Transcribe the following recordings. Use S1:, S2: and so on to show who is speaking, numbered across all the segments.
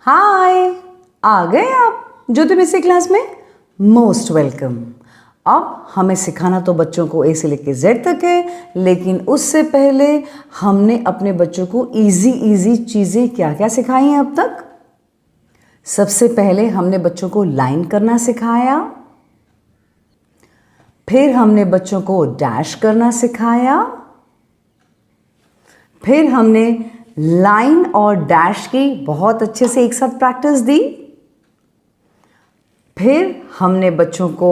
S1: हाय, आ गए आप ज्योति miss class में। Most welcome. अब हमें सिखाना तो बच्चों को ए से लेकर जेड तक है, लेकिन उससे पहले हमने अपने बच्चों को इजी चीज़ें क्या क्या सिखाई हैं अब तक। सबसे पहले हमने बच्चों को लाइन करना सिखाया, फिर हमने बच्चों को डैश करना सिखाया, फिर हमने लाइन और डैश की बहुत अच्छे से एक साथ प्रैक्टिस दी। फिर हमने बच्चों को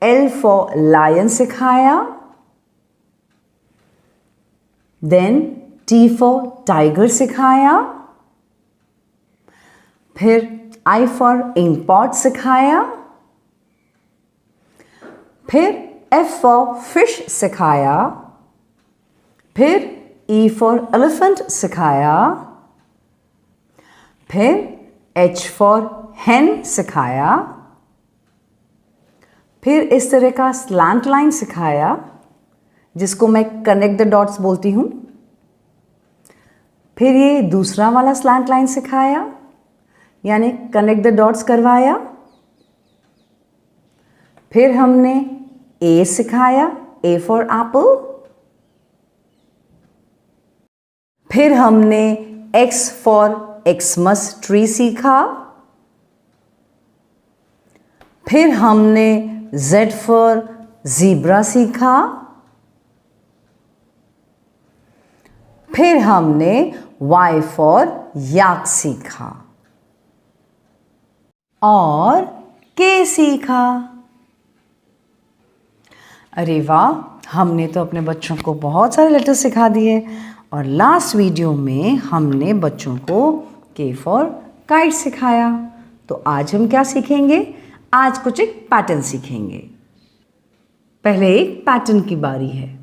S1: L फॉर लायन सिखाया, देन T फॉर टाइगर सिखाया, फिर I फॉर इंकपॉट सिखाया, फिर F फॉर फिश सिखाया, फिर E फॉर एलिफेंट सिखाया, फिर H फॉर hen सिखाया, फिर इस तरह का स्लैंट लाइन सिखाया जिसको मैं कनेक्ट द डॉट्स बोलती हूं। फिर ये दूसरा वाला स्लैंट लाइन सिखाया यानी कनेक्ट द डॉट्स करवाया। फिर हमने A सिखाया, A फॉर एप्पल। फिर हमने X फॉर एक्समस ट्री सीखा। फिर हमने Z फॉर ज़ीब्रा सीखा। फिर हमने Y फॉर याक सीखा और K सीखा। अरे वाह, हमने तो अपने बच्चों को बहुत सारे लेटर सिखा दिए। और लास्ट वीडियो में हमने बच्चों को K फॉर काइट सिखाया। तो आज हम क्या सीखेंगे? आज कुछ एक पैटर्न सीखेंगे। पहले एक पैटर्न की बारी है,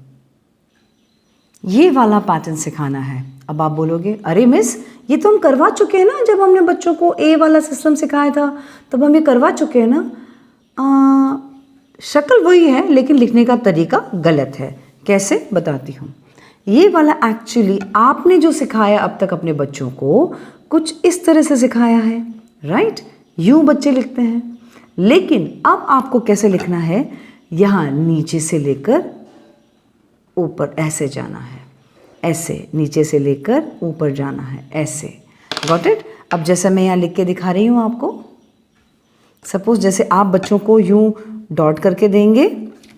S1: ये वाला पैटर्न सिखाना है। अब आप बोलोगे अरे मिस, ये तो हम करवा चुके हैं ना, जब हमने बच्चों को ए वाला सिस्टम सिखाया था तब हम ये करवा चुके हैं ना। शक्ल वही है लेकिन लिखने का तरीका गलत है। कैसे, बताती हूँ। ये वाला एक्चुअली आपने जो सिखाया अब तक अपने बच्चों को कुछ इस तरह से सिखाया है, राइट? यूं बच्चे लिखते हैं, लेकिन अब आपको कैसे लिखना है, यहाँ नीचे से लेकर ऊपर ऐसे जाना है, ऐसे नीचे से लेकर ऊपर जाना है, ऐसे। Got it? अब जैसे मैं यहाँ लिख के दिखा रही हूँ आपको, सपोज जैसे आप बच्चों को यूं डॉट करके देंगे,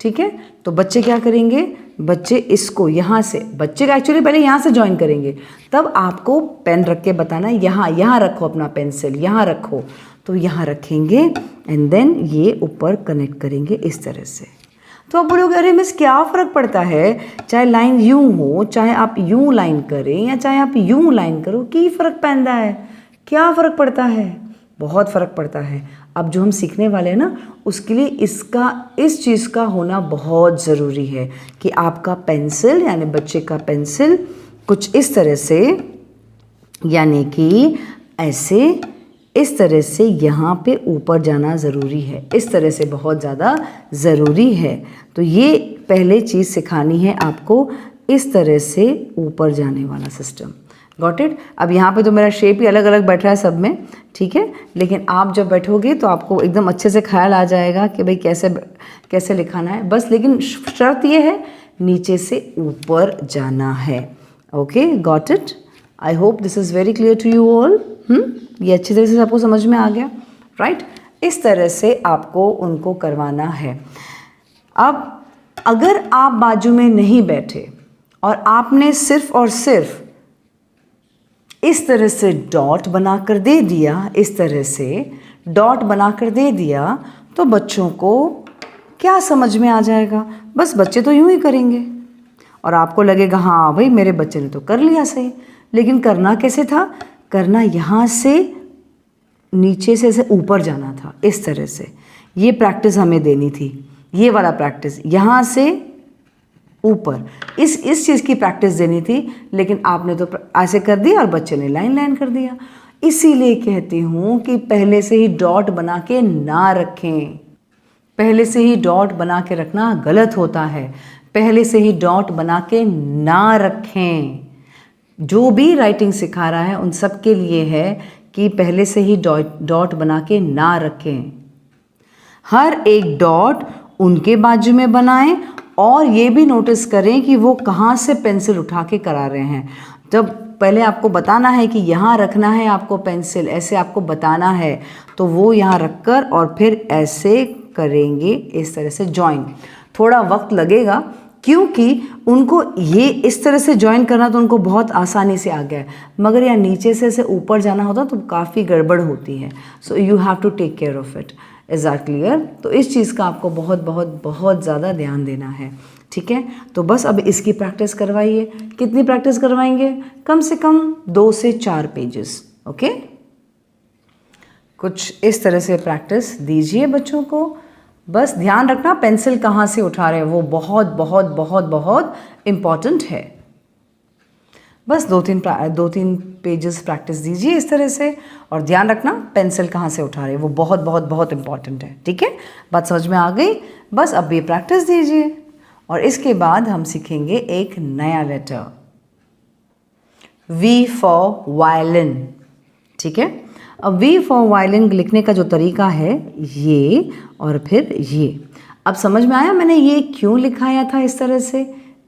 S1: ठीक है? तो बच्चे क्या करेंगे, बच्चे इसको यहाँ से, बच्चे का एक्चुअली पहले यहाँ से ज्वाइन करेंगे, तब आपको पेन रख के बताना है यहाँ रखो अपना पेंसिल, यहाँ रखो। तो यहाँ रखेंगे एंड देन ये ऊपर कनेक्ट करेंगे इस तरह से। तो आप बोलोगे अरे मिस क्या फ़र्क पड़ता है, चाहे लाइन यूं हो, चाहे आप यूं लाइन करें या चाहे आप यूं लाइन करो, की फ़र्क पैदा है? क्या फ़र्क पड़ता है? बहुत फ़र्क पड़ता है। अब जो हम सीखने वाले हैं ना, उसके लिए इस चीज़ का होना बहुत ज़रूरी है कि आपका पेंसिल यानी बच्चे का पेंसिल कुछ इस तरह से, यानी कि ऐसे इस तरह से यहाँ पे ऊपर जाना ज़रूरी है। इस तरह से बहुत ज़्यादा ज़रूरी है। तो ये पहले चीज़ सिखानी है आपको, इस तरह से ऊपर जाने वाला सिस्टम। Got it? अब यहाँ पे तो मेरा शेप ही अलग अलग बैठ रहा है सब में, ठीक है? लेकिन आप जब बैठोगे तो आपको एकदम अच्छे से ख्याल आ जाएगा कि भाई कैसे लिखाना है बस। लेकिन शर्त ये है, नीचे से ऊपर जाना है। Okay, got it? I hope this is very clear to you all. ये अच्छी तरह से सबको समझ में आ गया, राइट? इस तरह से आपको उनको करवाना है। अब अगर आप बाजू में नहीं बैठे और आपने सिर्फ और सिर्फ इस तरह से डॉट बनाकर दे दिया, इस तरह से डॉट बनाकर दे दिया, तो बच्चों को क्या समझ में आ जाएगा? बस बच्चे तो यूं ही करेंगे और आपको लगेगा हाँ भाई मेरे बच्चे ने तो कर लिया सही। लेकिन करना कैसे था? करना यहाँ से नीचे से ऊपर जाना था, इस तरह से। ये प्रैक्टिस हमें देनी थी, ये वाला प्रैक्टिस यहाँ से ऊपर, इस चीज़ की प्रैक्टिस देनी थी। लेकिन आपने तो ऐसे कर दिया और बच्चे ने लाइन कर दिया। इसीलिए कहती हूँ कि पहले से ही डॉट बना के ना रखें। पहले से ही डॉट बना के रखना गलत होता है। पहले से ही डॉट बना के ना रखें। जो भी राइटिंग सिखा रहा है उन सब के लिए है कि पहले से ही डॉट बना के ना रखें। हर एक डॉट उनके बाजू में बनाएं और ये भी नोटिस करें कि वो कहाँ से पेंसिल उठा के करा रहे हैं। जब पहले आपको बताना है कि यहाँ रखना है आपको पेंसिल, ऐसे आपको बताना है, तो वो यहाँ रखकर और फिर ऐसे करेंगे, इस तरह से जॉइन। थोड़ा वक्त लगेगा क्योंकि उनको ये इस तरह से जॉइन करना तो उनको बहुत आसानी से आ गया है, मगर यहाँ नीचे से ऐसे ऊपर जाना होता तो काफ़ी गड़बड़ होती है। So you have to take care of it. Is are clear? तो इस चीज़ का आपको बहुत बहुत बहुत ज़्यादा ध्यान देना है, ठीक है। तो बस अब इसकी प्रैक्टिस करवाइए। कितनी प्रैक्टिस करवाएंगे? कम से कम 2 से 4 पेजेस। ओके, कुछ इस तरह से प्रैक्टिस दीजिए बच्चों को। बस ध्यान रखना पेंसिल कहाँ से उठा रहे हैं, वो बहुत बहुत बहुत बहुत इम्पॉर्टेंट है। बस 2-3 पेजेस प्रैक्टिस दीजिए इस तरह से, और ध्यान रखना पेंसिल कहाँ से उठा रहे हैं, वो बहुत बहुत बहुत इम्पॉर्टेंट है, ठीक है। बात समझ में आ गई? बस अब ये प्रैक्टिस दीजिए और इसके बाद हम सीखेंगे एक नया लेटर, V फॉर वायलिन, ठीक है। अब V फॉर वायलिन लिखने का जो तरीका है ये और फिर ये। अब समझ में आया मैंने ये क्यों लिखाया था इस तरह से,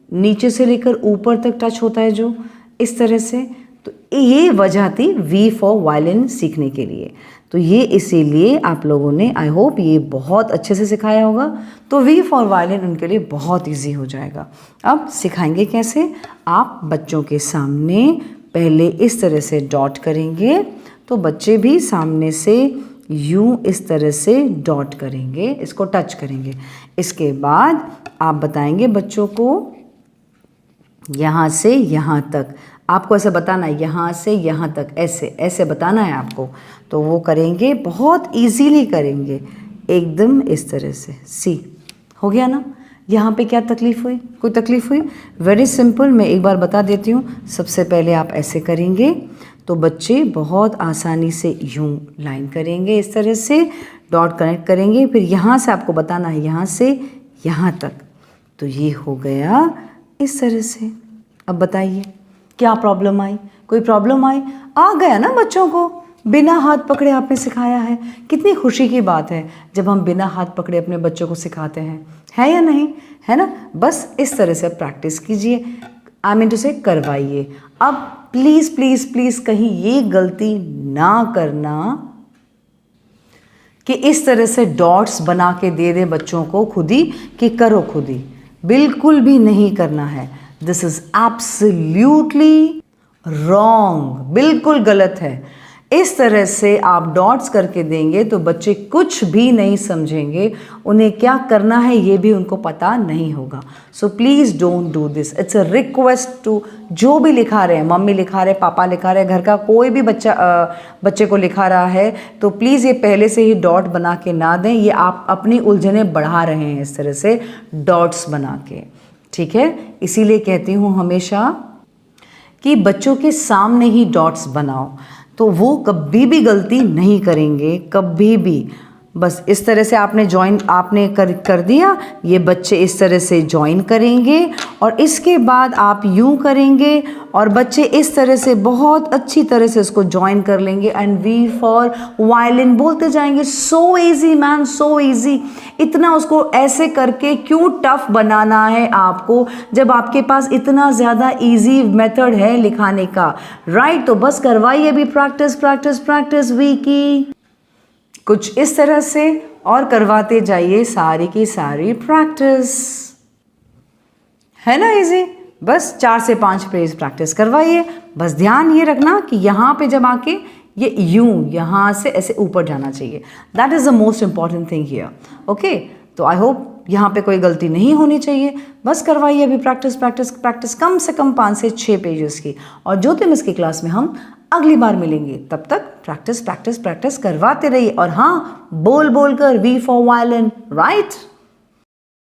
S1: नीचे से लेकर ऊपर तक टच होता है जो इस तरह से, तो ये वजह थी V फॉर वायलिन सीखने के लिए। तो ये इसीलिए आप लोगों ने, आई होप ये बहुत अच्छे से सिखाया होगा, तो V फॉर वायलिन उनके लिए बहुत इजी हो जाएगा। अब सिखाएंगे कैसे? आप बच्चों के सामने पहले इस तरह से डॉट करेंगे, तो बच्चे भी सामने से यूं इस तरह से डॉट करेंगे, इसको टच करेंगे। इसके बाद आप बताएंगे बच्चों को यहाँ से यहाँ तक, आपको ऐसे बताना है, यहाँ से यहाँ तक ऐसे ऐसे बताना है आपको। तो वो करेंगे, बहुत इजीली करेंगे, एकदम इस तरह से। सी हो गया ना? यहाँ पे क्या तकलीफ़ हुई? कोई तकलीफ़ हुई? वेरी सिंपल, मैं एक बार बता देती हूँ। सबसे पहले आप ऐसे करेंगे तो बच्चे बहुत आसानी से यूं लाइन करेंगे, इस तरह से डॉट कनेक्ट करेंगे। फिर यहाँ से आपको बताना है यहाँ से यहाँ तक, तो ये हो गया इस तरह से। अब बताइए क्या प्रॉब्लम आई? कोई प्रॉब्लम आई? आ गया ना बच्चों को? बिना हाथ पकड़े आपने सिखाया है। कितनी खुशी की बात है जब हम बिना हाथ पकड़े अपने बच्चों को सिखाते हैं, है या नहीं? है ना? बस इस तरह से प्रैक्टिस कीजिए, आई मीन टू से करवाइए। अब प्लीज़ प्लीज़ प्लीज़ कहीं ये गलती ना करना कि इस तरह से डॉट्स बना के दे दे बच्चों को खुद ही कि करो खुद ही, बिल्कुल भी नहीं करना है। दिस इज एब्सोल्यूटली रॉन्ग, बिल्कुल गलत है। इस तरह से आप डॉट्स करके देंगे तो बच्चे कुछ भी नहीं समझेंगे, उन्हें क्या करना है ये भी उनको पता नहीं होगा। So please don't do this, it's a request to जो भी लिखा रहे हैं, मम्मी लिखा रहे, पापा लिखा रहे, घर का कोई भी बच्चे को लिखा रहा है, तो प्लीज़ ये पहले से ही डॉट बना के ना दें। ये आप अपनी उलझनें बढ़ा रहे हैं इस तरह से डॉट्स बना के, ठीक है। इसीलिए कहती हूँ हमेशा कि बच्चों के सामने ही डॉट्स बनाओ, तो वो कभी भी गलती नहीं करेंगे, कभी भी। बस इस तरह से आपने ज्वाइन आपने कर दिया, ये बच्चे इस तरह से ज्वाइन करेंगे और इसके बाद आप यूं करेंगे और बच्चे इस तरह से बहुत अच्छी तरह से इसको ज्वाइन कर लेंगे एंड वी फॉर वायलिन बोलते जाएंगे। So easy man, so easy. इतना उसको ऐसे करके क्यों टफ बनाना है आपको, जब आपके पास इतना ज़्यादा इजी मेथड है लिखाने का, राइट? तो बस करवाइए अभी प्रैक्टिस प्रैक्टिस प्रैक्टिस वी की, कुछ इस तरह से, और करवाते जाइए सारी की सारी प्रैक्टिस, है ना इजी? बस 4 से 5 पेज प्रैक्टिस करवाइए। बस ध्यान ये रखना कि यहाँ पे जब आके ये यूं यहाँ से ऐसे ऊपर जाना चाहिए, that is the most important thing here. Okay, तो आई होप यहाँ पे कोई गलती नहीं होनी चाहिए। बस करवाइए अभी प्रैक्टिस प्रैक्टिस प्रैक्टिस, कम से कम 5 से 6 पेजेस की। और ज्योतिर्मय की क्लास में हम अगली बार मिलेंगे, तब तक प्रैक्टिस प्रैक्टिस प्रैक्टिस करवाते रहिए। और हाँ, बोल बोल कर वी फॉर वायलिन, राइट?